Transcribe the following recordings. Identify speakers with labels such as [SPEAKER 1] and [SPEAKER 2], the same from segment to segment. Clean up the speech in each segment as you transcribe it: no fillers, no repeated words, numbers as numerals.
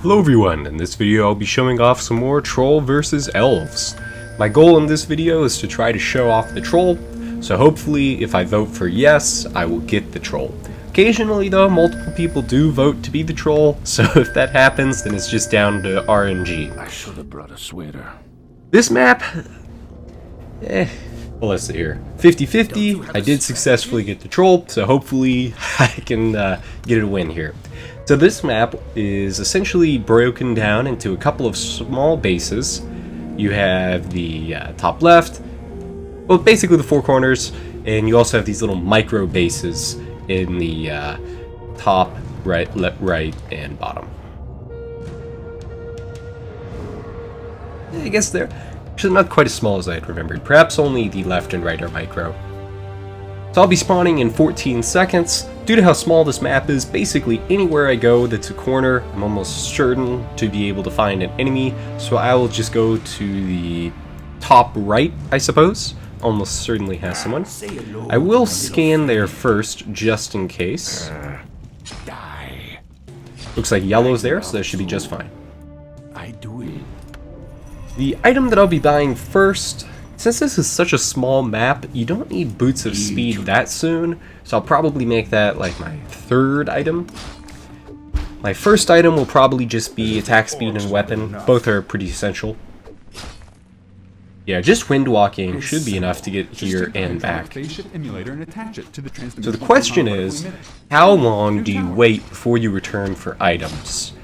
[SPEAKER 1] Hello everyone, in this video I'll be showing off some more Troll vs. Elves. My goal in this video is to try to show off the Troll, so hopefully if I vote for yes, I will get the Troll. Occasionally though, multiple people do vote to be the Troll, so if that happens then it's just down to RNG.
[SPEAKER 2] I should have brought a sweater.
[SPEAKER 1] This map, well let's see here, 50-50, I did successfully get the Troll, so hopefully I can get a win here. So this map is essentially broken down into a couple of small bases. You have the top left, well basically the four corners, and you also have these little micro bases in the top, right, left, right, and bottom. I guess they're actually not quite as small as I had remembered. Perhaps only the left and right are micro. So I'll be spawning in 14 seconds. Due to how small this map is, basically anywhere I go that's a corner, I'm almost certain to be able to find an enemy. So I will just go to the top right, I suppose. Almost certainly has someone. I will scan there first, just in case. Looks like yellow's there, so that should be just fine.
[SPEAKER 2] I do it.
[SPEAKER 1] The item that I'll be buying first, since this is such a small map, you don't need Boots of Speed that soon, so I'll probably make that like my third item. My first item will probably just be Attack Speed and Weapon. Both are pretty essential. Yeah, just wind walking should be enough to get here and back. So the question is, how long do you wait before you return for items?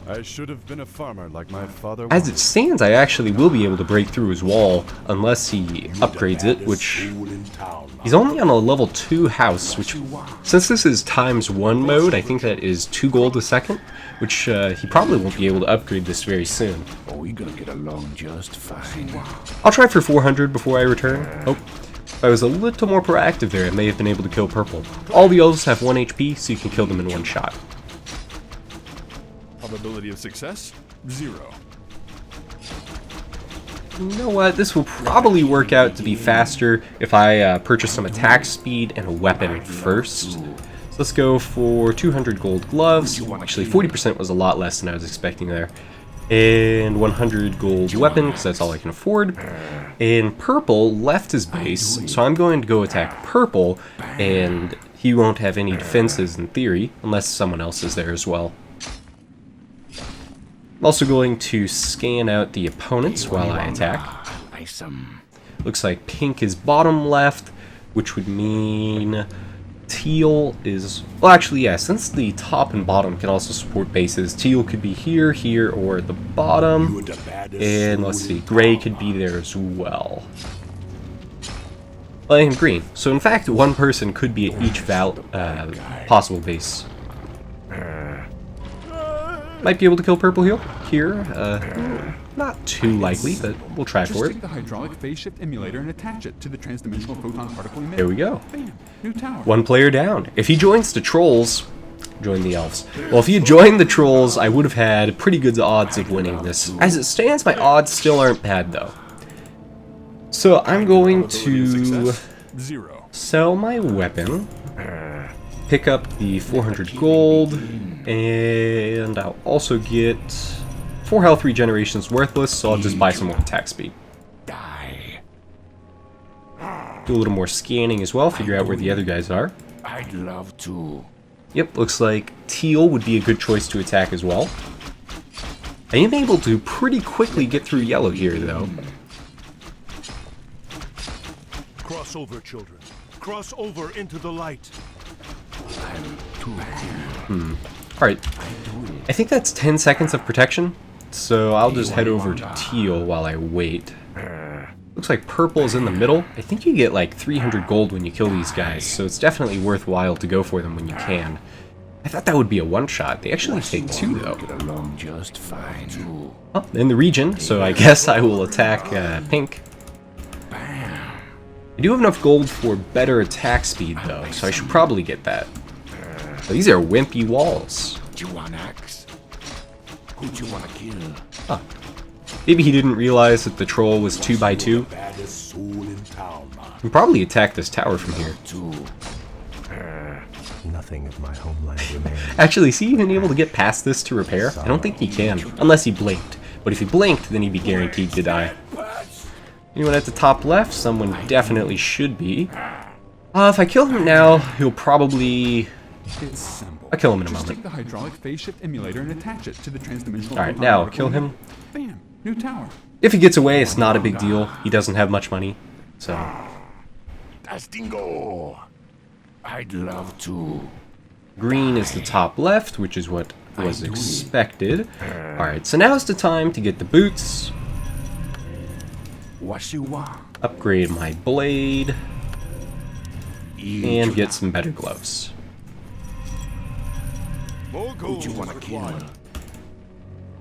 [SPEAKER 3] I should have been a farmer like my father.
[SPEAKER 1] As it stands, I actually will be able to break through his wall unless he upgrades it, which he's only on a level 2 house, which since this is ×1 mode, I think that is 2 gold a second, which he probably won't be able to upgrade this very soon.
[SPEAKER 2] Oh, we're gonna get along just fine.
[SPEAKER 1] I'll try for 400 before I return. Oh, if I was a little more proactive there, I may have been able to kill purple. All the elves have 1 HP, so you can kill them in one shot.
[SPEAKER 3] Probability of success? 0.
[SPEAKER 1] You know what, this will probably work out to be faster if I purchase some attack speed and a weapon first. So let's go for 200 gold gloves. Actually, 40% was a lot less than I was expecting there. And 100 gold weapon, because that's all I can afford. And purple left his base, so I'm going to go attack purple, and he won't have any defenses in theory, unless someone else is there as well. I'm also going to scan out the opponents while I attack. Looks like pink is bottom left, which would mean teal is... Well, actually, yeah, since the top and bottom can also support bases, teal could be here, here, or at the bottom. And let's see, gray could be there as well. And green. So in fact, one person could be at each possible base. Might be able to kill purple here. Not too likely, but we'll try for it.
[SPEAKER 4] Take the hydraulic phase shift emulator and attach it to the transdimensional photon particle emitter.
[SPEAKER 1] There we go.
[SPEAKER 4] Bam, new tower.
[SPEAKER 1] One player down. If he joins the trolls, join the elves. Well, if he had joined the trolls, I would have had pretty good odds of winning this. As it stands, my odds still aren't bad though. So I'm going to
[SPEAKER 3] 0.
[SPEAKER 1] sell my weapon, pick up the 400 gold, and I'll also get 4 health regenerations worthless, so I'll just buy some more attack speed. Do a little more scanning as well, figure out where the other guys are.
[SPEAKER 2] I'd love to.
[SPEAKER 1] Yep, looks like teal would be a good choice to attack as well. I am able to pretty quickly get through yellow here, though.
[SPEAKER 3] Cross over, children. Cross over into the light.
[SPEAKER 1] Alright, I think that's 10 seconds of protection, so I'll just head over to teal while I wait. Looks like purple is in the middle. I think you get like 300 gold when you kill these guys, so it's definitely worthwhile to go for them when you can. I thought that would be a one-shot. They actually take 2 though.
[SPEAKER 2] Get along just fine.
[SPEAKER 1] Oh, in the region, so I guess I will attack pink. I do have enough gold for better attack speed though, so I should probably get that. But these are wimpy walls.
[SPEAKER 2] Do you want axe? Who do you want to kill?
[SPEAKER 1] Huh. Maybe he didn't realize that the troll was 2x2. You can probably attack this tower from here.
[SPEAKER 2] Nothing of my homeland remains.
[SPEAKER 1] Actually, is he even able to get past this to repair? I don't think he can, unless he blinked. But if he blinked, then he'd be guaranteed to die. Anyone at the top left? Someone definitely should be. If I kill him now, he'll probably...
[SPEAKER 4] It's simple.
[SPEAKER 1] I'll kill him in a
[SPEAKER 4] Just
[SPEAKER 1] moment.
[SPEAKER 4] take the hydraulic phase shift emulator and attach it to the transdimensional.
[SPEAKER 1] Alright, now kill him.
[SPEAKER 4] Bam! New tower.
[SPEAKER 1] If he gets away, it's not a big deal. He doesn't have much money, so...
[SPEAKER 2] Tastingo. I'd love to.
[SPEAKER 1] Green is the top left, which is what was expected. Alright, so now is the time to get the boots,
[SPEAKER 2] What you want?
[SPEAKER 1] upgrade my blade, and get some better gloves.
[SPEAKER 2] Who you wanna kill?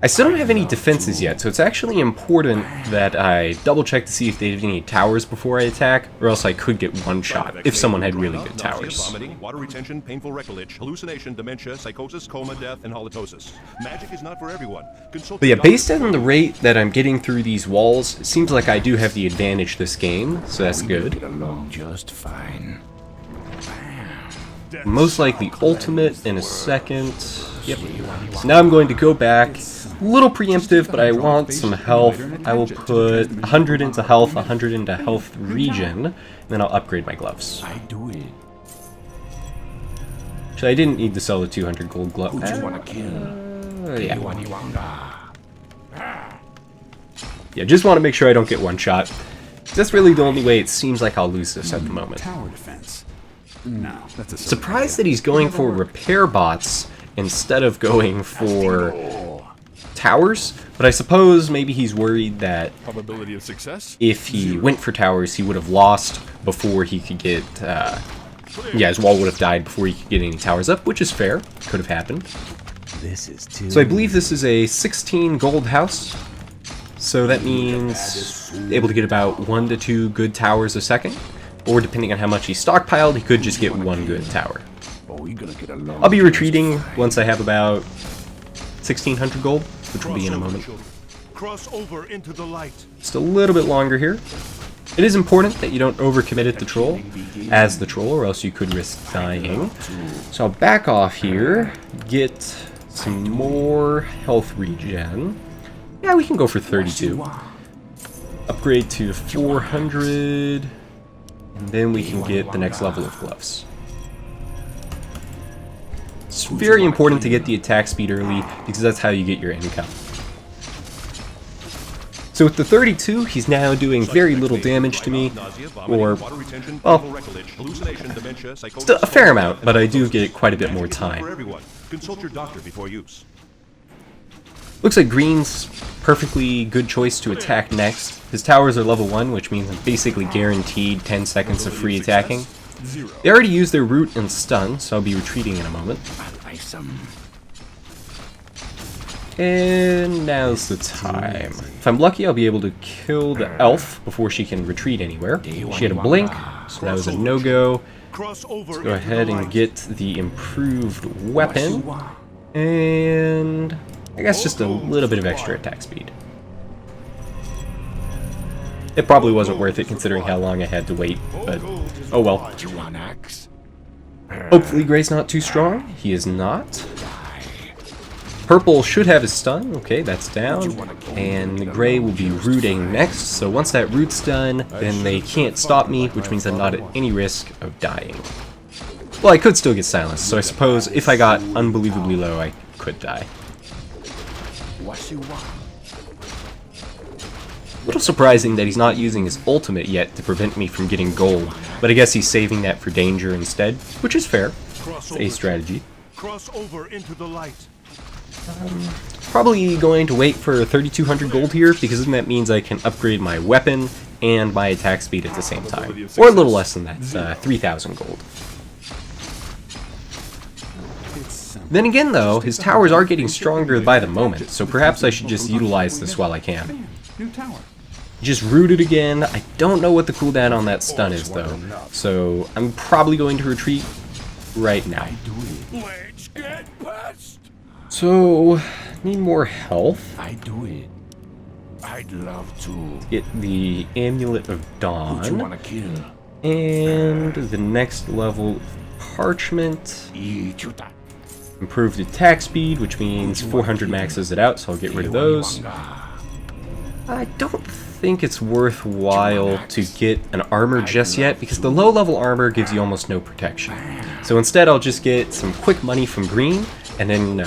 [SPEAKER 1] I still don't have any defenses yet, so it's actually important that I double check to see if they have any towers before I attack, or else I could get one shot if someone had really good towers.
[SPEAKER 3] Vomiting, water retention, painful recollection, hallucination, dementia, psychosis, coma, death, and halitosis. Magic is not for everyone. Consult
[SPEAKER 1] But yeah,
[SPEAKER 3] your
[SPEAKER 1] based
[SPEAKER 3] doctor
[SPEAKER 1] on the rate that I'm getting through these walls, it seems like I do have the advantage this game, so that's good.
[SPEAKER 2] Get along just fine.
[SPEAKER 1] Most likely ultimate in a second. Yep. So now I'm going to go back. A little preemptive, but I want some health. I will put 100 into health, 100 into health regen, and then I'll upgrade my gloves.
[SPEAKER 2] I do it.
[SPEAKER 1] Actually, I didn't need to sell the 200 gold glove.
[SPEAKER 2] Who you wanna kill?
[SPEAKER 1] Yeah.
[SPEAKER 2] Wanga.
[SPEAKER 1] Yeah, just want to make sure I don't get one shot. That's really the only way it seems like I'll lose this at the moment.
[SPEAKER 4] Tower defense. No, that's a
[SPEAKER 1] Surprised that he's going for repair bots instead of going for towers, but I suppose maybe he's worried that
[SPEAKER 3] probability of success.
[SPEAKER 1] if he went for towers, he would have lost before he could get, yeah, his wall would have died before he could get any towers up, which is fair. Could have happened.
[SPEAKER 2] This is too.
[SPEAKER 1] So I believe this is a 16 gold house, so that means able to get about 1 to 2 good towers a second, or depending on how much he stockpiled, he could just get 1 good tower.
[SPEAKER 2] Oh, we gonna get along.
[SPEAKER 1] I'll be retreating once I have about 1,600 gold, which will be in a moment.
[SPEAKER 3] Cross over into the light.
[SPEAKER 1] Just a little bit longer here. It is important that you don't overcommit it as the troll, or else you could risk dying. So I'll back off here, get some more health regen. Yeah, we can go for 32. Upgrade to 400, and then we can get the next level of gloves. It's very important to get the attack speed early, because that's how you get your income. So with the 32, he's now doing very little damage to me, or, well, still a fair amount, but I do get quite a bit more time.
[SPEAKER 3] Consult your doctor before use.
[SPEAKER 1] Looks like Green's perfectly good choice to attack next. His towers are level 1, which means I'm basically guaranteed 10 seconds of free attacking. They already used their root and stun, so I'll be retreating in a moment. And now's the time. If I'm lucky, I'll be able to kill the elf before she can retreat anywhere. She had a blink, so that was a no-go. Let's go ahead and get the improved weapon. And I guess just a little bit of extra attack speed. It probably wasn't worth it considering how long I had to wait, but oh well. Hopefully Gray's not too strong. He is not. Purple should have his stun. Okay, that's down. And Gray will be rooting next. So once that root's done, then they can't stop me, which means I'm not at any risk of dying. Well, I could still get silenced, so I suppose if I got unbelievably low, I could die. A little surprising that he's not using his ultimate yet to prevent me from getting gold, but I guess he's saving that for danger instead, which is fair. It's a strategy.
[SPEAKER 3] Cross over into the light.
[SPEAKER 1] Probably going to wait for 3,200 gold here, because then that means I can upgrade my weapon and my attack speed at the same time. Or a little less than that, 3,000 gold. Then again though, his towers are getting stronger by the moment, so perhaps I should just utilize this while I can. Just rooted again. I don't know what the cooldown on that stun is though, so I'm probably going to retreat right now.
[SPEAKER 2] Let's get past.
[SPEAKER 1] So, need more health.
[SPEAKER 2] I do it. I'd love to.
[SPEAKER 1] Get the Amulet of
[SPEAKER 2] Who you
[SPEAKER 1] Dawn.
[SPEAKER 2] wanna kill?
[SPEAKER 1] And the next level of parchment. Improved attack speed, which means 400 maxes it out, so I'll get rid of those. I don't think it's worthwhile to get an armor just yet, because the low-level armor gives you almost no protection. So instead I'll just get some quick money from green, and then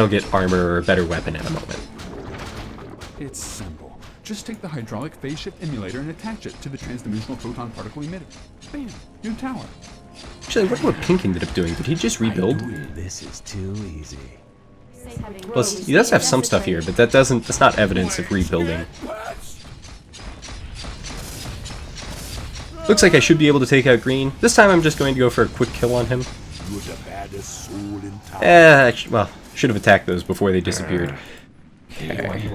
[SPEAKER 1] I'll get armor or a better weapon in a moment.
[SPEAKER 4] It's simple. Just take the hydraulic phase shift emulator and attach it to the transdimensional photon particle emitter. Bam! New tower.
[SPEAKER 1] Actually, I wonder what Pink ended up doing. Did he just rebuild?
[SPEAKER 2] This is too easy.
[SPEAKER 1] Well, he does have some stuff here, but that's not evidence of rebuilding. Looks like I should be able to take out green. This time I'm just going to go for a quick kill on him.
[SPEAKER 2] You're the baddest soul in town.
[SPEAKER 1] Well, should have attacked those before they disappeared. Okay.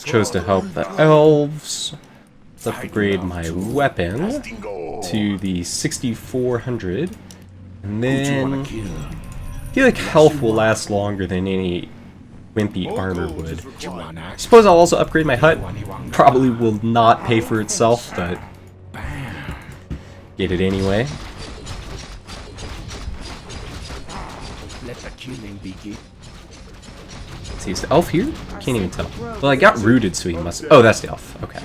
[SPEAKER 1] Chose to help the elves. Let's upgrade my weapon to the 6400. And then I feel like health will last longer than any wimpy armor would. Suppose I'll also upgrade my hut. Probably will not pay for itself, but get it anyway.
[SPEAKER 2] Let the killing begin.
[SPEAKER 1] Let's see, is the elf here? Can't even tell. Well, I got rooted, so he must... Oh, that's the elf. Okay.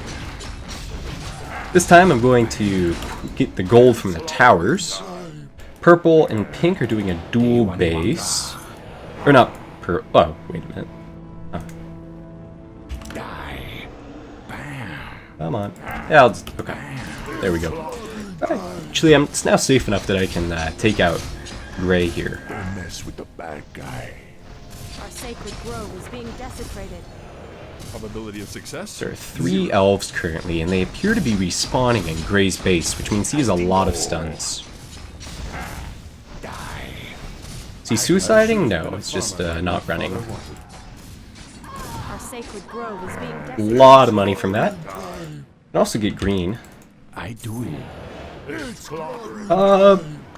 [SPEAKER 1] This time I'm going to get the gold from the towers. Purple and pink are doing a dual base. Or not per... Oh, wait a minute. Oh. Come on. Yeah, I'll just... Okay. There we go. Alright. Actually, it's now safe enough that I can take out Gray here.
[SPEAKER 2] Don't mess with the bad guy.
[SPEAKER 5] Our sacred grove is being desecrated.
[SPEAKER 4] Probability of success?
[SPEAKER 1] There are 3 elves currently, and they appear to be respawning in Gray's base, which means he has a lot of stuns. Is he suiciding? No, it's just not running.
[SPEAKER 5] Our sacred grove is being
[SPEAKER 1] A
[SPEAKER 5] desecrated.
[SPEAKER 1] lot of money from that. And also get green.
[SPEAKER 2] I do it.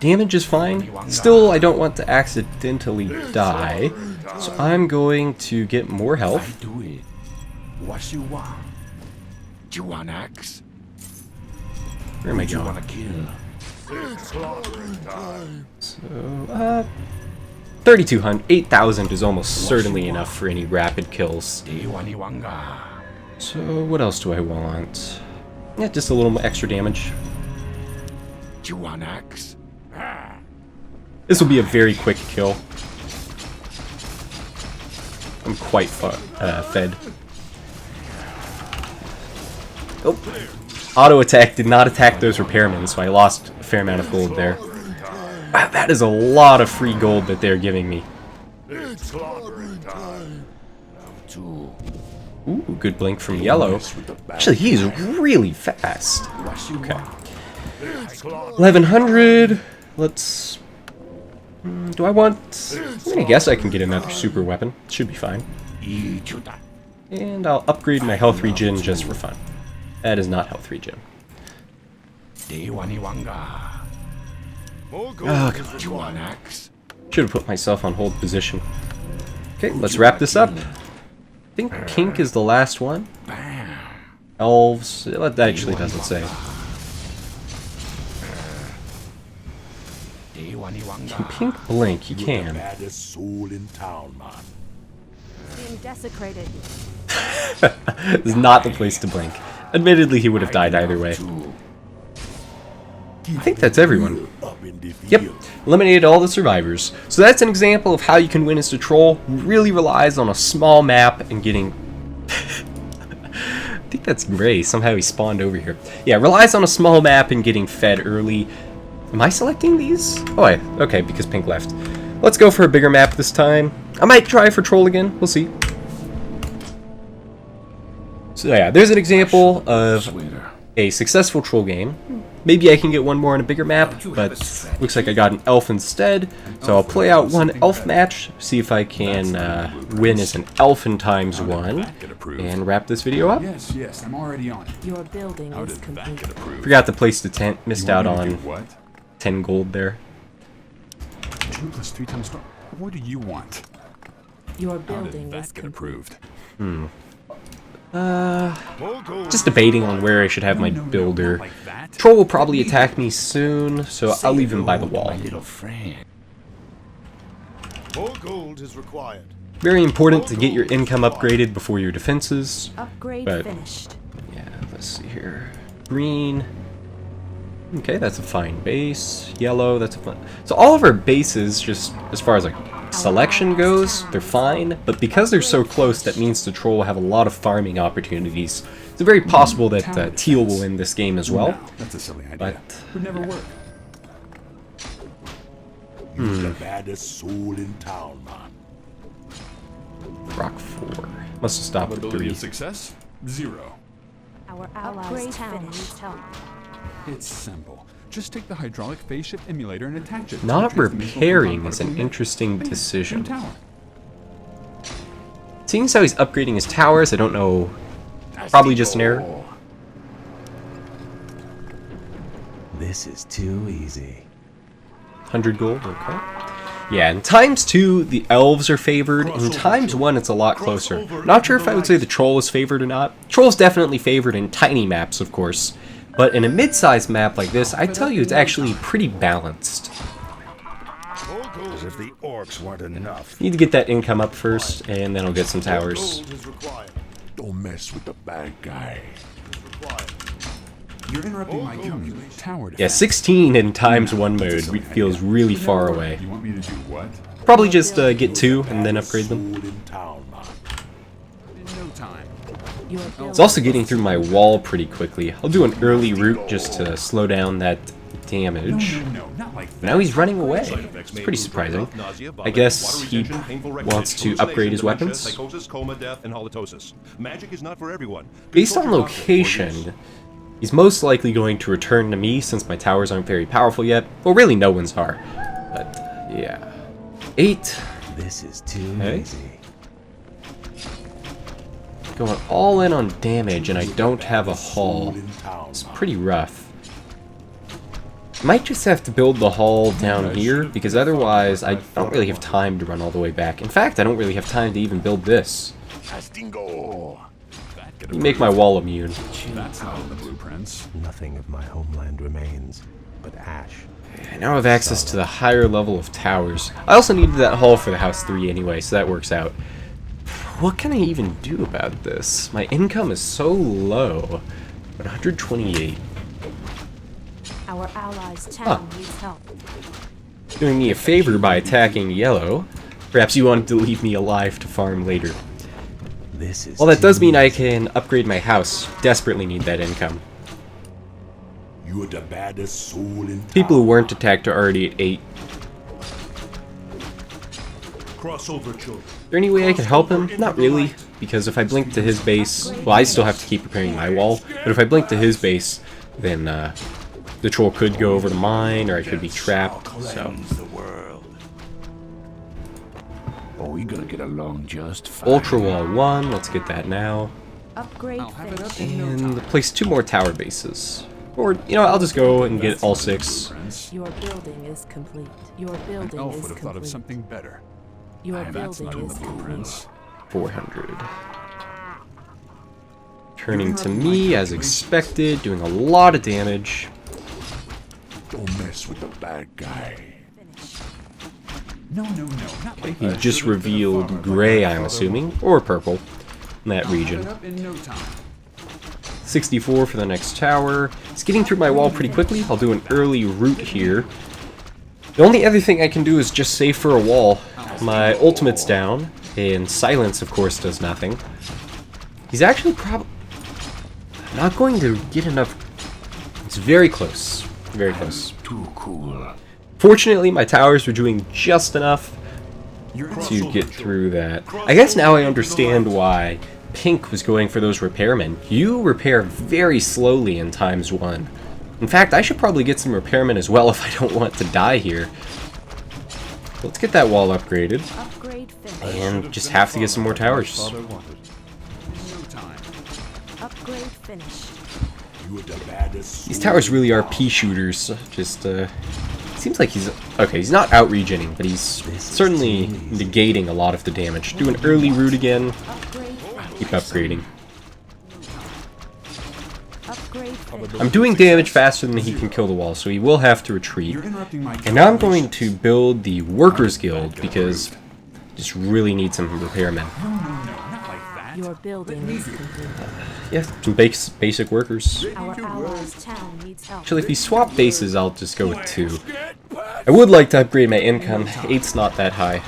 [SPEAKER 1] Damage is fine. Still, I don't want to accidentally die, so I'm going to get more
[SPEAKER 2] I
[SPEAKER 1] health.
[SPEAKER 2] do it. What you want? Do you want axe?
[SPEAKER 1] Where am I
[SPEAKER 2] Do you
[SPEAKER 1] going?
[SPEAKER 2] want to kill?
[SPEAKER 1] So, 3,200, 8,000 is almost certainly enough for any rapid kills. So, what else do I want? Yeah, just a little extra damage.
[SPEAKER 2] Do you want axe?
[SPEAKER 1] This will be a very quick kill. I'm quite fed. Oh. Auto attack did not attack those repairmen, so I lost a fair amount of gold there. Wow, that is a lot of free gold that they're giving me. Ooh, good blink from yellow. Actually, he's really fast. Okay. 1,100. Let's... do I want... I guess I can get another super weapon. Should be fine. And I'll upgrade my health regen just for fun. That is not health regen. Oh, come on. Should have put myself on hold position. Okay, let's wrap this up. I think pink is the last one. Elves... that actually doesn't say. Can pink blink? He can.
[SPEAKER 2] Baddest soul in town, man.
[SPEAKER 5] Being desecrated.
[SPEAKER 1] This is not the place to blink. Admittedly, he would have died either way. I think that's everyone. Yep, eliminated all the survivors. So that's an example of how you can win as a troll. Really relies on a small map and getting... I think that's Gray. Somehow he spawned over here. Yeah, relies on a small map and getting fed early. Am I selecting these? Oh, okay, because pink left. Let's go for a bigger map this time. I might try for troll again. We'll see. So yeah, there's an example of a successful troll game. Maybe I can get one more on a bigger map, but looks like I got an elf instead. So I'll play out one elf match, see if I can win as an elfin ×1, and wrap this video up.
[SPEAKER 4] Yes, I'm already on it.
[SPEAKER 5] Your building is complete.
[SPEAKER 1] Forgot to place the tent, missed
[SPEAKER 4] You want
[SPEAKER 1] out
[SPEAKER 4] me to
[SPEAKER 1] on
[SPEAKER 4] get what?
[SPEAKER 1] 10 gold there.
[SPEAKER 4] 2 + 3 times 12. What do you want?
[SPEAKER 5] Your
[SPEAKER 4] How did
[SPEAKER 5] building
[SPEAKER 4] that
[SPEAKER 5] is
[SPEAKER 4] get
[SPEAKER 5] complete.
[SPEAKER 4] approved?
[SPEAKER 1] Just debating on where I should have my builder.
[SPEAKER 4] Like that.
[SPEAKER 1] Troll will probably attack me soon, so I'll leave him by the wall.
[SPEAKER 2] My little friend.
[SPEAKER 6] More gold is required.
[SPEAKER 1] Very important to get your income upgraded before your defenses.
[SPEAKER 5] Upgrade
[SPEAKER 1] But-
[SPEAKER 5] finished.
[SPEAKER 1] Yeah, let's see here. Green. Okay, that's a fine base. Yellow, that's a fine. So all of our bases, just as far as like selection goes, they're fine. But because they're so close, that means the troll will have a lot of farming opportunities. It's very possible that Teal will win this game as well.
[SPEAKER 4] No, that's a silly idea.
[SPEAKER 1] But
[SPEAKER 4] Would never work.
[SPEAKER 6] You're the baddest soul in town, man.
[SPEAKER 1] Rock 4. Must have stopped at
[SPEAKER 4] Probability
[SPEAKER 1] 3.
[SPEAKER 4] of success? 0.
[SPEAKER 5] Our allies' town needs help.
[SPEAKER 4] It's simple. Just take the hydraulic phase shift emulator and attach it. to
[SPEAKER 1] Not
[SPEAKER 4] the transdimensional
[SPEAKER 1] repairing
[SPEAKER 4] photon
[SPEAKER 1] is an
[SPEAKER 4] particle emitter.
[SPEAKER 1] interesting
[SPEAKER 4] Bam.
[SPEAKER 1] decision.
[SPEAKER 4] New tower.
[SPEAKER 1] Seeing as how he's upgrading his towers, I don't know. Probably just an error.
[SPEAKER 2] This is too easy.
[SPEAKER 1] 100 gold, okay. Yeah, in times 2, the elves are favored. In times 1, it's a lot closer. Not sure if I would say the troll is favored or not. Troll's definitely favored in tiny maps, of course. But in a mid-sized map like this, I'd tell you it's actually pretty balanced.
[SPEAKER 6] As if the orcs weren't enough.
[SPEAKER 1] Need to get that income up first, and then I'll get some towers.
[SPEAKER 6] Gold is required.
[SPEAKER 2] Don't mess with the bad guy.
[SPEAKER 6] Required.
[SPEAKER 4] You're interrupting my commute. Tower defense.
[SPEAKER 1] Yeah, 16 in times 1 mode feels really
[SPEAKER 4] Would never
[SPEAKER 1] far
[SPEAKER 4] work.
[SPEAKER 1] away.
[SPEAKER 4] You want me to do what?
[SPEAKER 1] Probably just get 2 and then upgrade them.
[SPEAKER 2] Soul in town, man.
[SPEAKER 4] In no time.
[SPEAKER 5] Your
[SPEAKER 1] It's also getting through my wall pretty quickly. I'll do an early route just to slow down that damage.
[SPEAKER 4] No, not like that.
[SPEAKER 1] Now he's running away.
[SPEAKER 3] Side effects
[SPEAKER 1] It's
[SPEAKER 3] may
[SPEAKER 1] pretty
[SPEAKER 3] include
[SPEAKER 1] surprising.
[SPEAKER 3] cough, nausea,
[SPEAKER 1] I
[SPEAKER 3] vomit,
[SPEAKER 1] guess
[SPEAKER 3] water
[SPEAKER 1] he
[SPEAKER 3] retention, painful
[SPEAKER 1] wants to
[SPEAKER 3] recognition,
[SPEAKER 1] upgrade his
[SPEAKER 3] hallucination,
[SPEAKER 1] weapons.
[SPEAKER 3] dementia, psychosis, coma, death, and halitosis. Magic is not for everyone.
[SPEAKER 1] Based on
[SPEAKER 3] Consult your doctor before use.
[SPEAKER 1] location, he's most likely going to return to me since my towers aren't very powerful yet. Well, really no one's are. But, yeah. 8.
[SPEAKER 2] This is too
[SPEAKER 1] Okay.
[SPEAKER 2] easy.
[SPEAKER 1] Going all in on damage, and I don't have a
[SPEAKER 2] Soul
[SPEAKER 1] haul.
[SPEAKER 2] in town,
[SPEAKER 1] It's
[SPEAKER 2] man.
[SPEAKER 1] pretty rough. Might just have to build the hall down here, because otherwise I don't really have time to run all the way back. In fact, I don't really have time to even build this.
[SPEAKER 2] Castingo.
[SPEAKER 1] Let me make my wall immune.
[SPEAKER 4] That's not in the blueprints.
[SPEAKER 2] Nothing of my homeland remains, but ash.
[SPEAKER 1] I now have access to the higher level of towers. I also needed that hall for the house 3 anyway, so that works out. What can I even do about this? My income is so low. 128.
[SPEAKER 5] Our allies' town needs help.
[SPEAKER 1] Doing me a favor by attacking yellow. Perhaps you wanted to leave me alive to farm later.
[SPEAKER 2] This is
[SPEAKER 1] Well, that does
[SPEAKER 2] too
[SPEAKER 1] mean I
[SPEAKER 2] easy.
[SPEAKER 1] can upgrade my house. Desperately need that income.
[SPEAKER 6] You're the baddest soul in town.
[SPEAKER 1] People who weren't attacked are already at 8.
[SPEAKER 6] Crossover children.
[SPEAKER 1] Is there any way I could help him? Not really, because if I blink to his base, well, I still have to keep repairing my wall, but if I blink to his base, then the troll could go over to mine, or I could be trapped, so...
[SPEAKER 2] Cleanse the world.
[SPEAKER 6] Oh, we're gonna get along just fine.
[SPEAKER 1] Ultra Wall 1, let's get that now,
[SPEAKER 5] Upgrade
[SPEAKER 4] I'll have it up
[SPEAKER 5] finished.
[SPEAKER 4] in no time.
[SPEAKER 1] and place 2 more tower bases. Or, you know, I'll just go and get all 6.
[SPEAKER 4] Blueprints.
[SPEAKER 5] Your building is complete. Your
[SPEAKER 4] An
[SPEAKER 5] building
[SPEAKER 4] elf
[SPEAKER 5] is
[SPEAKER 4] would have thought of
[SPEAKER 5] complete.
[SPEAKER 4] something better.
[SPEAKER 5] Your
[SPEAKER 4] That's
[SPEAKER 5] building
[SPEAKER 4] not in
[SPEAKER 5] is
[SPEAKER 4] the
[SPEAKER 5] complete.
[SPEAKER 4] blueprints.
[SPEAKER 1] 400. Turning to me as expected, doing a lot of damage.
[SPEAKER 6] Don't mess with the bad guy.
[SPEAKER 4] No, not like
[SPEAKER 1] He
[SPEAKER 4] that.
[SPEAKER 1] just revealed gray, I'm assuming, or purple, in that
[SPEAKER 4] I'll have
[SPEAKER 1] region.
[SPEAKER 4] it up in no time.
[SPEAKER 1] 64 for the next tower. It's getting through my wall pretty quickly. I'll do an early route here. The only other thing I can do is just save for a wall. My ultimate's down, and silence, of course, does nothing. He's actually probably not going to get enough. It's very close. Very close.
[SPEAKER 6] Too cool.
[SPEAKER 1] Fortunately, my towers were doing just enough
[SPEAKER 4] You're in
[SPEAKER 1] to get through that. I guess now I understand why Pink was going for those repairmen. You repair very slowly in times 1. In fact, I should probably get some repairmen as well if I don't want to die here. Let's get that wall upgraded,
[SPEAKER 5] Upgrade finished.
[SPEAKER 1] and just have to get some more towers.
[SPEAKER 4] no time.
[SPEAKER 5] Upgrade finished.
[SPEAKER 6] You're the baddest
[SPEAKER 1] These
[SPEAKER 6] soul
[SPEAKER 1] towers
[SPEAKER 6] in
[SPEAKER 1] really are
[SPEAKER 6] town.
[SPEAKER 1] pea shooters. Just, seems like he's... Okay, he's not out-regening, but he's certainly negating a lot of the damage. Do an early route again.
[SPEAKER 5] Upgrade finished.
[SPEAKER 1] Keep upgrading. I'm doing damage faster than he can kill the wall, so he will have to retreat.
[SPEAKER 4] You're interrupting my
[SPEAKER 1] And now I'm going to build the Workers Guild because I just really need some repairmen.
[SPEAKER 4] No, not like that.
[SPEAKER 5] Your building is complete.
[SPEAKER 1] Yeah, some basic workers.
[SPEAKER 5] Our allies' town needs help.
[SPEAKER 1] Actually, if we swap bases, I'll just go with 2. I would like to upgrade my income. 8's not that high.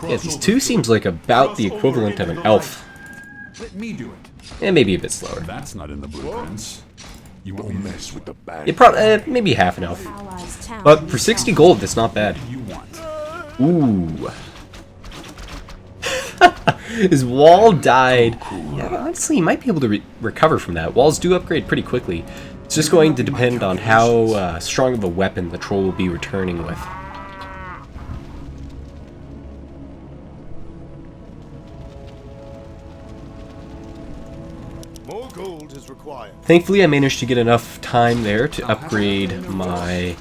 [SPEAKER 1] Yeah, these 2 seems like about the equivalent of an elf.
[SPEAKER 4] Let me do it.
[SPEAKER 1] And maybe a bit slower.
[SPEAKER 4] That's not in the blueprints. You want me to
[SPEAKER 6] Mess with the bad.
[SPEAKER 1] It probably maybe half an elf.
[SPEAKER 5] Allies' town
[SPEAKER 1] But for
[SPEAKER 5] needs
[SPEAKER 1] 60
[SPEAKER 5] help.
[SPEAKER 1] gold, that's not bad.
[SPEAKER 4] you want?
[SPEAKER 1] Ooh. His wall died. Yeah, honestly, he might be able to recover from that. Walls do upgrade pretty quickly. It's just going to depend on how strong of a weapon the troll will be returning with.
[SPEAKER 2] More gold is required.
[SPEAKER 1] Thankfully, I managed to get enough time there to upgrade my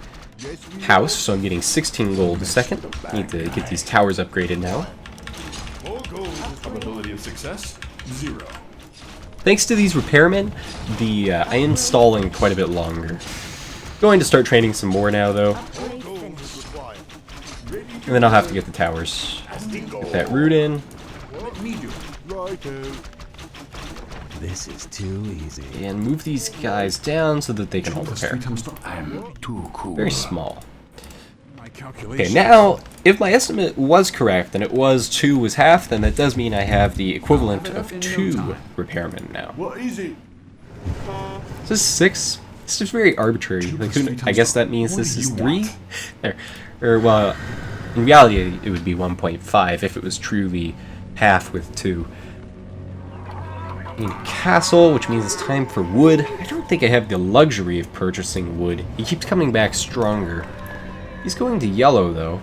[SPEAKER 1] house, so I'm getting 16 gold a second. Need to get these towers upgraded now.
[SPEAKER 2] More gold is
[SPEAKER 4] Probability of success? 0.
[SPEAKER 1] Thanks to these repairmen, I am stalling quite a bit longer. Going to start training some more now, though,
[SPEAKER 5] Upgrade finished.
[SPEAKER 2] required.
[SPEAKER 1] and then I'll have to get the towers. Get that route in,
[SPEAKER 4] Let me do it.
[SPEAKER 2] Righto.
[SPEAKER 6] This is too easy.
[SPEAKER 1] and move these guys down so that they can all
[SPEAKER 4] Plus
[SPEAKER 1] repair.
[SPEAKER 4] 3 times
[SPEAKER 6] I'm too cool.
[SPEAKER 1] Very small.
[SPEAKER 4] my
[SPEAKER 1] Okay,
[SPEAKER 4] calculations.
[SPEAKER 1] now, if my estimate was correct, and it was 2 was half, then that does mean I have the equivalent of 2 repairmen now.
[SPEAKER 2] What is it?
[SPEAKER 1] Is this 6? It's just very arbitrary. Like, I guess that means this is 3? There. Or, well, in reality, it would be 1.5 if it was truly half with 2. I need a castle, which means it's time for wood. I don't think I have the luxury of purchasing wood. He keeps coming back stronger. He's going to yellow, though.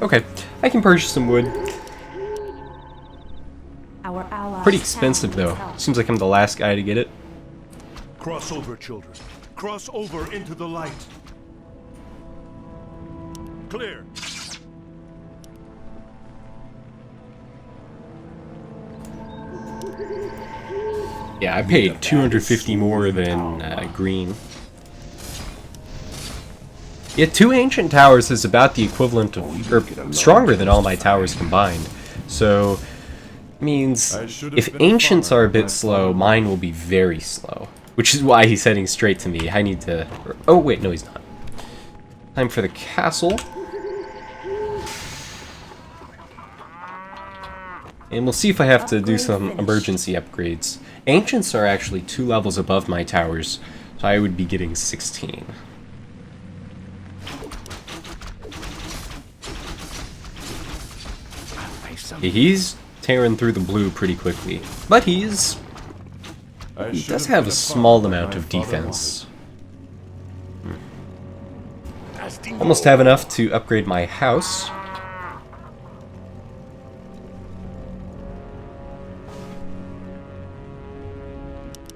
[SPEAKER 1] Okay, I can purchase some wood.
[SPEAKER 5] Our allies'
[SPEAKER 1] Pretty
[SPEAKER 5] town
[SPEAKER 1] expensive,
[SPEAKER 5] needs
[SPEAKER 1] though.
[SPEAKER 5] help.
[SPEAKER 1] Seems like I'm the last guy to get it.
[SPEAKER 3] Cross over, children. Cross over into the light. Clear.
[SPEAKER 1] Yeah, I paid 250 more than green. Yeah, 2 ancient towers is about the equivalent of, or stronger than all my towers combined. So, means if ancients are a bit slow, mine will be very slow. Which is why he's heading straight to me. I need to, oh wait, no he's not. Time for the castle. And we'll see if I have to do some emergency upgrades. Ancients are actually 2 levels above my towers, so I would be getting 16. Yeah, he's tearing through the blue pretty quickly, but he does have a small amount of defense. Almost have enough to upgrade my house.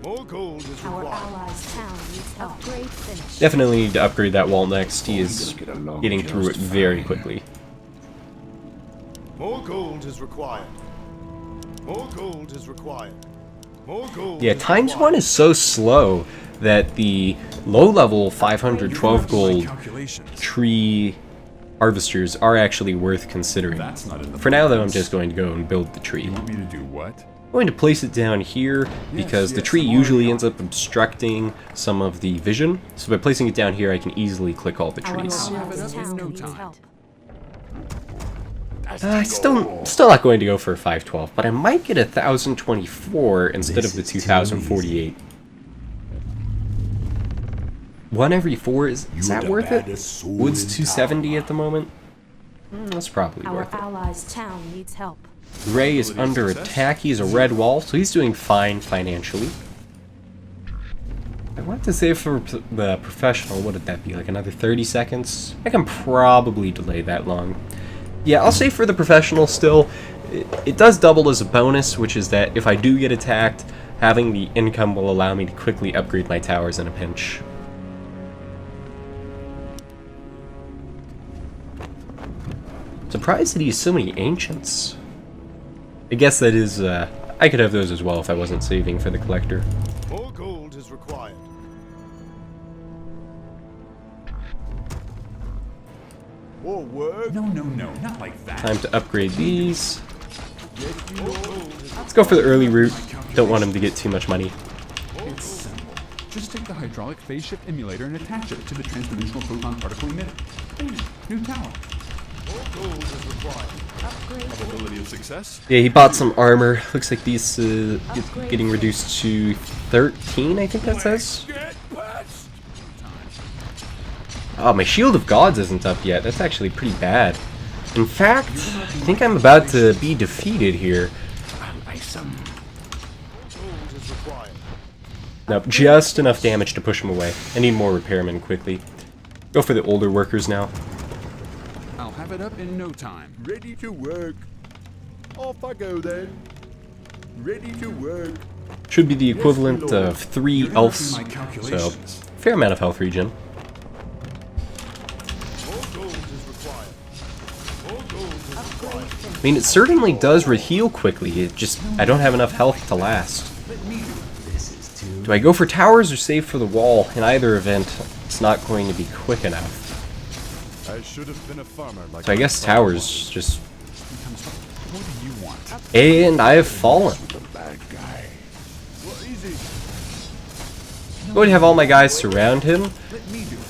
[SPEAKER 2] More gold is
[SPEAKER 5] Our
[SPEAKER 2] required.
[SPEAKER 5] allies' town needs help. Upgrade finished.
[SPEAKER 1] Definitely need to upgrade that wall next. He is getting through it very quickly.
[SPEAKER 2] More gold is required. More gold is required. More gold.
[SPEAKER 1] Yeah,
[SPEAKER 2] is
[SPEAKER 1] times
[SPEAKER 2] required.
[SPEAKER 1] 1 is so slow that the low-level 512 gold
[SPEAKER 4] Calculations.
[SPEAKER 1] tree harvesters are actually worth considering.
[SPEAKER 4] That's not in the
[SPEAKER 1] For now, though, I'm
[SPEAKER 4] blueprints.
[SPEAKER 1] just going to go and build the tree.
[SPEAKER 4] You want me to do what?
[SPEAKER 1] I'm going to place it down here because the
[SPEAKER 4] yes,
[SPEAKER 1] tree
[SPEAKER 4] I'm
[SPEAKER 1] usually
[SPEAKER 4] already
[SPEAKER 1] ends up obstructing some of the vision. So by placing it down here, I can easily click all the
[SPEAKER 5] Our
[SPEAKER 1] trees.
[SPEAKER 5] allies' town
[SPEAKER 4] no
[SPEAKER 5] needs
[SPEAKER 4] time.
[SPEAKER 5] help.
[SPEAKER 1] Still not going to go for a 512, but I might get a 1024 instead of the 2048. 1 every 4 is that worth it? Wood's 270 at the moment. That's probably
[SPEAKER 5] Our
[SPEAKER 1] worth it.
[SPEAKER 5] allies' town needs help.
[SPEAKER 1] Gray is under attack. He's a red wall, so he's doing fine financially. I want to save for the professional. What would that be? Like another 30 seconds? I can probably delay that long. Yeah, I'll save for the professional still. It does double as a bonus, which is that if I do get attacked, having the income will allow me to quickly upgrade my towers in a pinch. Surprised that he has so many ancients. I guess that is, I could have those as well if I wasn't saving for the collector.
[SPEAKER 2] More gold gold is required. More work.
[SPEAKER 4] No, no, no, not like that.
[SPEAKER 1] Time to upgrade these. Let's go for the early route. Don't want him to get too much money.
[SPEAKER 4] It's simple. Just take the hydraulic phase shift emulator and attach it to the transdimensional photon particle emitter. Bam! New tower.
[SPEAKER 2] More gold is required.
[SPEAKER 3] Probability of success?
[SPEAKER 1] Yeah, he bought some armor. Looks like these getting reduced to 13, I think that says. Oh, my Shield of Gods isn't up yet. That's actually pretty bad. In fact, I think I'm about to be defeated here. Nope, just enough damage to push him away. I need more repairmen quickly. Go for the older workers now.
[SPEAKER 4] I'll have it up in no time.
[SPEAKER 6] Ready to work. Off I go then. Ready to work.
[SPEAKER 1] Should be the equivalent of 3 elves,
[SPEAKER 4] My
[SPEAKER 1] so
[SPEAKER 4] calculations.
[SPEAKER 1] fair amount of health regen.
[SPEAKER 2] More gold is required. More gold is required.
[SPEAKER 1] I mean, it certainly does heal quickly, it just, I don't have enough health to last. Do I go for towers or save for the wall? In either event, it's not going to be quick enough.
[SPEAKER 6] I should have been a farmer like
[SPEAKER 1] So I guess towers, just...
[SPEAKER 4] What do you want?
[SPEAKER 1] And I have fallen.
[SPEAKER 6] the bad guy. Well, easy.
[SPEAKER 1] I'm going to have all my guys surround him.
[SPEAKER 4] Let me do it.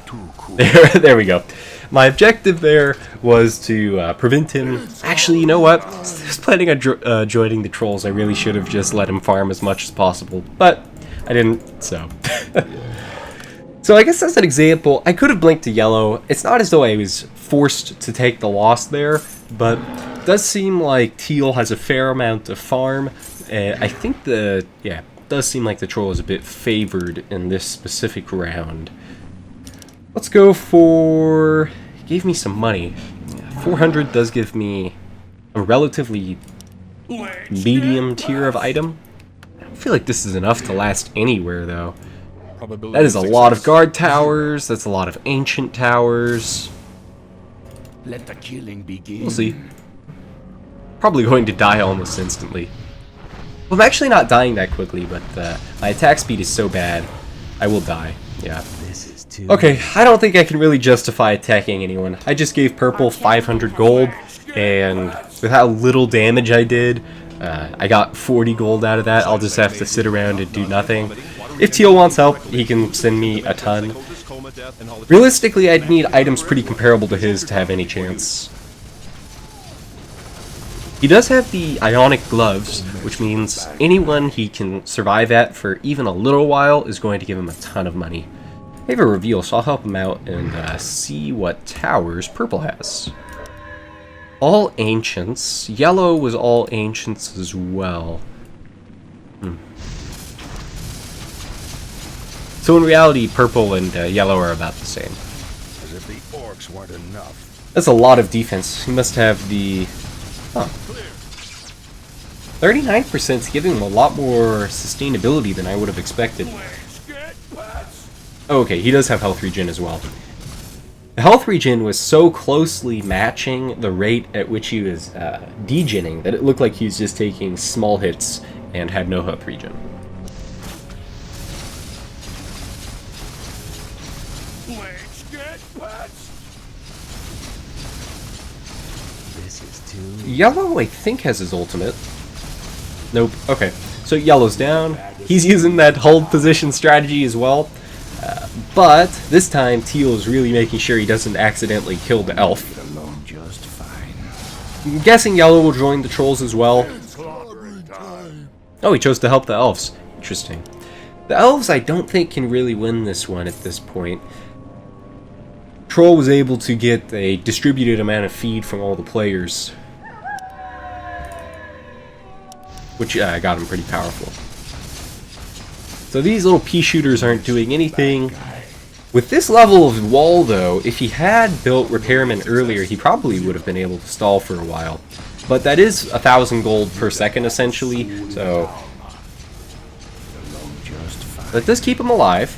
[SPEAKER 6] Too cool.
[SPEAKER 1] There we go. My objective there was to prevent him... Actually, you know what? I was planning on joining the trolls. I really should have just let him farm as much as possible. But I didn't, so... So I guess as an example, I could have blinked to yellow. It's not as though I was forced to take the loss there, but it does seem like teal has a fair amount of farm. I think it does seem like the troll is a bit favored in this specific round. Let's go for... Gave me some money. 400 does give me a relatively medium tier of item. I don't feel like this is enough to last anywhere, though. That is a lot of guard towers. That's a lot of ancient towers.
[SPEAKER 6] Let the killing begin.
[SPEAKER 1] We'll see. Probably going to die almost instantly. Well, I'm actually not dying that quickly, but my attack speed is so bad, I will die. Yeah. Okay, I don't think I can really justify attacking anyone. I just gave purple 500 gold, and with how little damage I did, I got 40 gold out of that. I'll just have to sit around and do nothing. If Teal wants help, he can send me a ton. Realistically, I'd need items pretty comparable to his to have any chance. He does have the Ionic Gloves, which means anyone he can survive at for even a little while is going to give him a ton of money. I have a reveal, so I'll help him out and see what towers purple has. All ancients. Yellow was all ancients as well. So in reality, purple and yellow are about the same.
[SPEAKER 6] As if the orcs weren't enough.
[SPEAKER 1] That's a lot of defense. He must have the... Huh. 39% is giving him a lot more sustainability than I would have expected. Oh, okay, he does have health regen as well. The health regen was so closely matching the rate at which he was degenning that it looked like he was just taking small hits and had no health regen. Yellow, I think, has his ultimate. Nope. Okay. So Yellow's down. He's using that hold position strategy as well. But this time, Teal is really making sure he doesn't accidentally kill the elf.
[SPEAKER 6] Alone just fine.
[SPEAKER 1] I'm guessing Yellow will join the trolls as well. Oh, he chose to help the elves. Interesting. The elves, I don't think, can really win this one at this point. Troll was able to get a distributed amount of feed from all the players, which got him pretty powerful. So these little pea shooters aren't doing anything. With this level of wall, though, if he had built Repairman earlier, he probably would have been able to stall for a while. But that is 1,000 gold per second, essentially, so... That does keep him alive.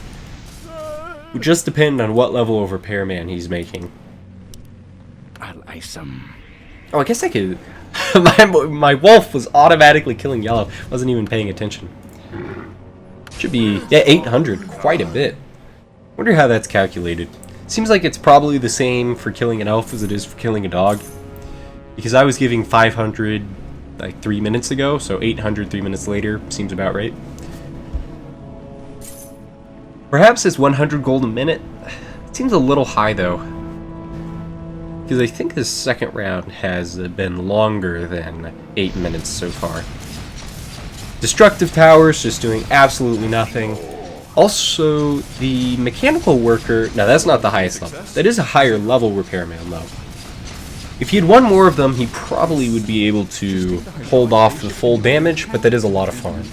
[SPEAKER 1] It would just depend on what level of Repairman he's making.
[SPEAKER 6] I'll ice him.
[SPEAKER 1] Oh, I guess I could... my wolf was automatically killing Yellow. Wasn't even paying attention. Should be, yeah, 800, quite a bit. Wonder how that's calculated. Seems like it's probably the same for killing an elf as it is for killing a dog. Because I was giving 500 like 3 minutes ago, so 800 3 minutes later seems about right. Perhaps it's 100 gold a minute. It seems a little high though. Because I think this second round has been longer than 8 minutes so far. Destructive towers, just doing absolutely nothing. Also, the mechanical worker, now that's not the highest level. That is a higher level repairman though. If he had one more of them, he probably would be able to hold off the full damage, but that is a lot of farm.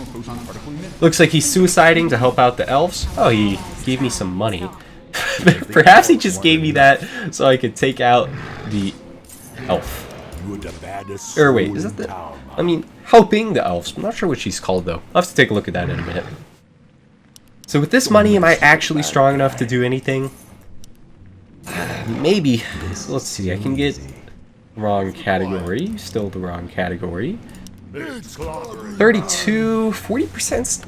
[SPEAKER 1] Looks like he's suiciding to help out the elves. Oh, he gave me some money. Perhaps he just gave me that so I could take out the elf. Or wait, is that the... I mean, helping the elves. I'm not sure what she's called though. I'll have to take a look at that in a minute. So with this money, am I actually strong enough to do anything? Maybe. So let's see, I can get... wrong category, still the wrong category. 32, 40%.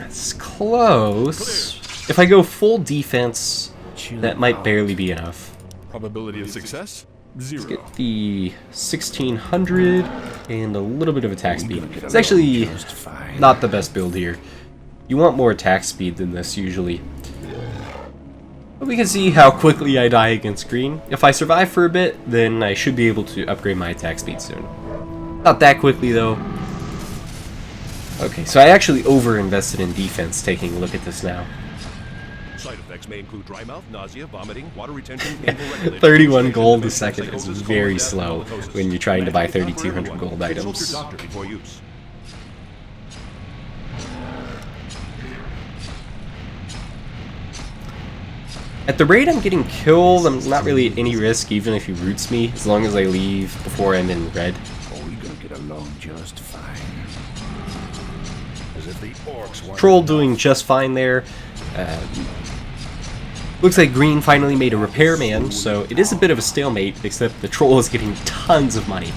[SPEAKER 1] It's close. If I go full defense, that might barely be enough.
[SPEAKER 4] Probability of success? 0.
[SPEAKER 1] Let's get the 1600 and a little bit of attack speed. It's actually not the best build here. You want more attack speed than this usually. But we can see how quickly I die against green. If I survive for a bit, then I should be able to upgrade my attack speed soon. Not that quickly though. Okay, so I actually over-invested in defense, taking a look at this now.
[SPEAKER 3] Side effects may include dry mouth, nausea, vomiting, water retention, painful recognition,
[SPEAKER 1] 31 gold a second is
[SPEAKER 3] psychosis,
[SPEAKER 1] very
[SPEAKER 3] coma,
[SPEAKER 1] slow
[SPEAKER 3] death, and halitosis.
[SPEAKER 1] when you're trying to buy
[SPEAKER 3] Magic is not for
[SPEAKER 1] 3,200
[SPEAKER 3] everyone.
[SPEAKER 1] gold
[SPEAKER 3] Consult
[SPEAKER 1] items.
[SPEAKER 3] your doctor before use.
[SPEAKER 1] At the rate I'm getting killed, I'm not really at any risk even if he roots me, as long as I leave before I'm in red.
[SPEAKER 6] Oh, we're gonna get along just fine. As if the orcs weren't
[SPEAKER 1] Troll doing just fine there. Looks like green finally made a repairman, so it is a bit of a stalemate, except the troll is getting tons of money.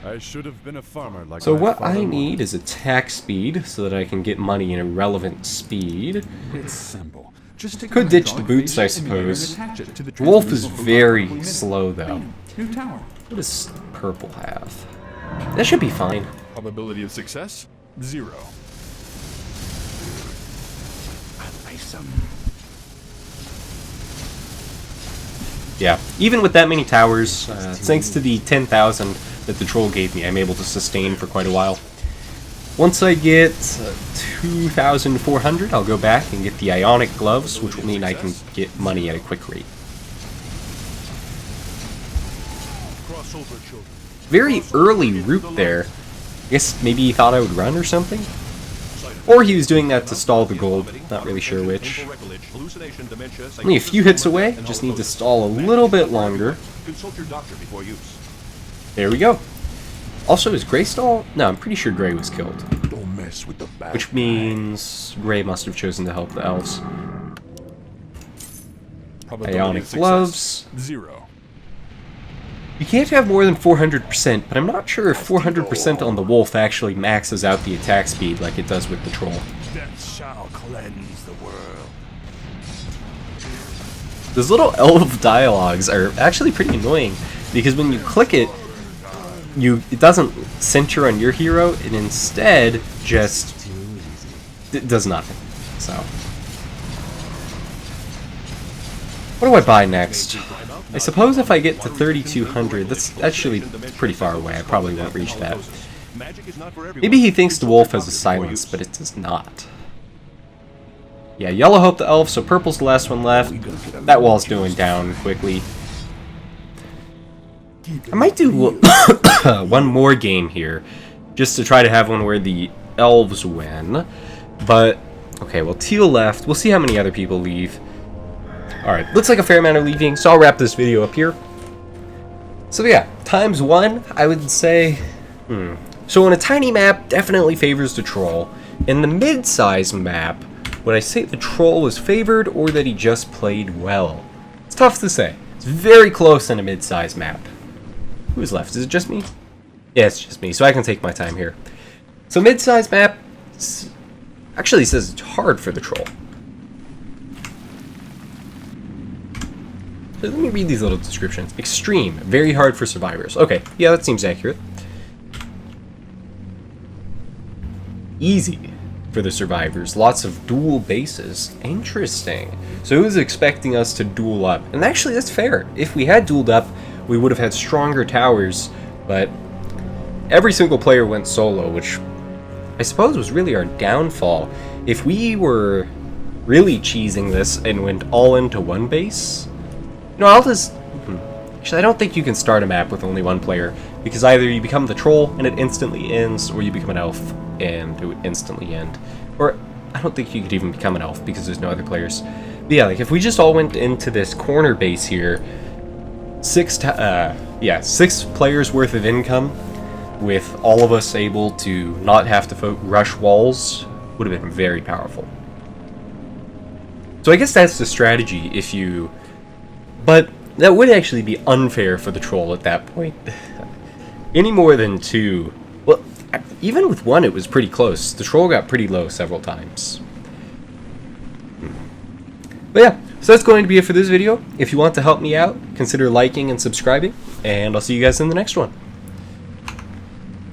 [SPEAKER 6] I should have been a farmer like
[SPEAKER 1] So
[SPEAKER 6] my
[SPEAKER 1] what
[SPEAKER 6] father
[SPEAKER 1] I need is attack speed, so that I can get money in a relevant speed.
[SPEAKER 4] It's simple. Just take
[SPEAKER 1] Could
[SPEAKER 4] the
[SPEAKER 1] ditch the
[SPEAKER 4] hydraulic
[SPEAKER 1] boots, I
[SPEAKER 4] base emulator
[SPEAKER 1] suppose.
[SPEAKER 4] and attach it to the
[SPEAKER 1] Wolf is
[SPEAKER 4] transdimensional
[SPEAKER 1] very
[SPEAKER 4] photon
[SPEAKER 1] slow though.
[SPEAKER 4] Bam. New tower.
[SPEAKER 1] What does purple have? That should be fine.
[SPEAKER 4] Probability of success? 0.
[SPEAKER 1] Yeah, even with that many towers, thanks to the 10,000 that the troll gave me, I'm able to sustain for quite a while. Once I get 2,400, I'll go back and get the ionic gloves, which will mean I can get money at a quick rate.
[SPEAKER 2] Crossover, children.
[SPEAKER 1] Very early route there. I guess maybe he thought I would run or something? Or he was doing that to stall the gold, not really sure which. Only a few hits away, just need to stall a little bit longer.
[SPEAKER 3] Consult your doctor before use.
[SPEAKER 1] There we go. Also, is Gray stall? No, I'm pretty sure Gray was killed.
[SPEAKER 6] Don't mess with the bad
[SPEAKER 1] Which means Gray must have chosen to help the elves.
[SPEAKER 4] Probability
[SPEAKER 1] Ionic
[SPEAKER 4] of success?
[SPEAKER 1] gloves.
[SPEAKER 4] 0.
[SPEAKER 1] You can't have more than 400%, but I'm not sure if 400% on the wolf actually maxes out the attack speed like it does with the troll.
[SPEAKER 6] Death shall cleanse the world.
[SPEAKER 1] Those little elf dialogues are actually pretty annoying, because when you click it, it doesn't center on your hero, and instead just it does nothing. So, what do I buy next? I suppose if I get to 3,200, that's actually pretty far away. I probably won't reach that. Maybe he thinks the wolf has a silence, but it does not. Yeah, yellow helped the elf, so purple's the last one left. That wall's going down quickly. I might do one more game here, just to try to have one where the elves win. But, okay, well, teal left. We'll see how many other people leave. Alright, looks like a fair amount are leaving, so I'll wrap this video up here. So yeah, ×1, I would say... So on a tiny map, definitely favors the troll. In the mid-size map, would I say the troll was favored, or that he just played well? It's tough to say. It's very close in a mid-size map. Who's left? Is it just me? Yeah, it's just me, so I can take my time here. So mid-size map, Actually, it says it's hard for the troll. So let me read these little descriptions. Extreme, very hard for survivors. Okay, yeah, that seems accurate. Easy for the survivors. Lots of dual bases. Interesting. So it was expecting us to duel up. And actually, that's fair. If we had dueled up, we would have had stronger towers, but every single player went solo, which I suppose was really our downfall. If we were really cheesing this and went all into one base... No, I'll just... Actually, I don't think you can start a map with only one player, because either you become the troll and it instantly ends, or you become an elf and it would instantly end. Or, I don't think you could even become an elf because there's no other players. But yeah, like, if we just all went into this corner base here, 6 players worth of income, with all of us able to not have to rush walls, would have been very powerful. So I guess that's the strategy if you... But that would actually be unfair for the troll at that point. Any more than 2... Well, even with 1 it was pretty close. The troll got pretty low several times. But yeah, so that's going to be it for this video. If you want to help me out, consider liking and subscribing, and I'll see you guys in the next one.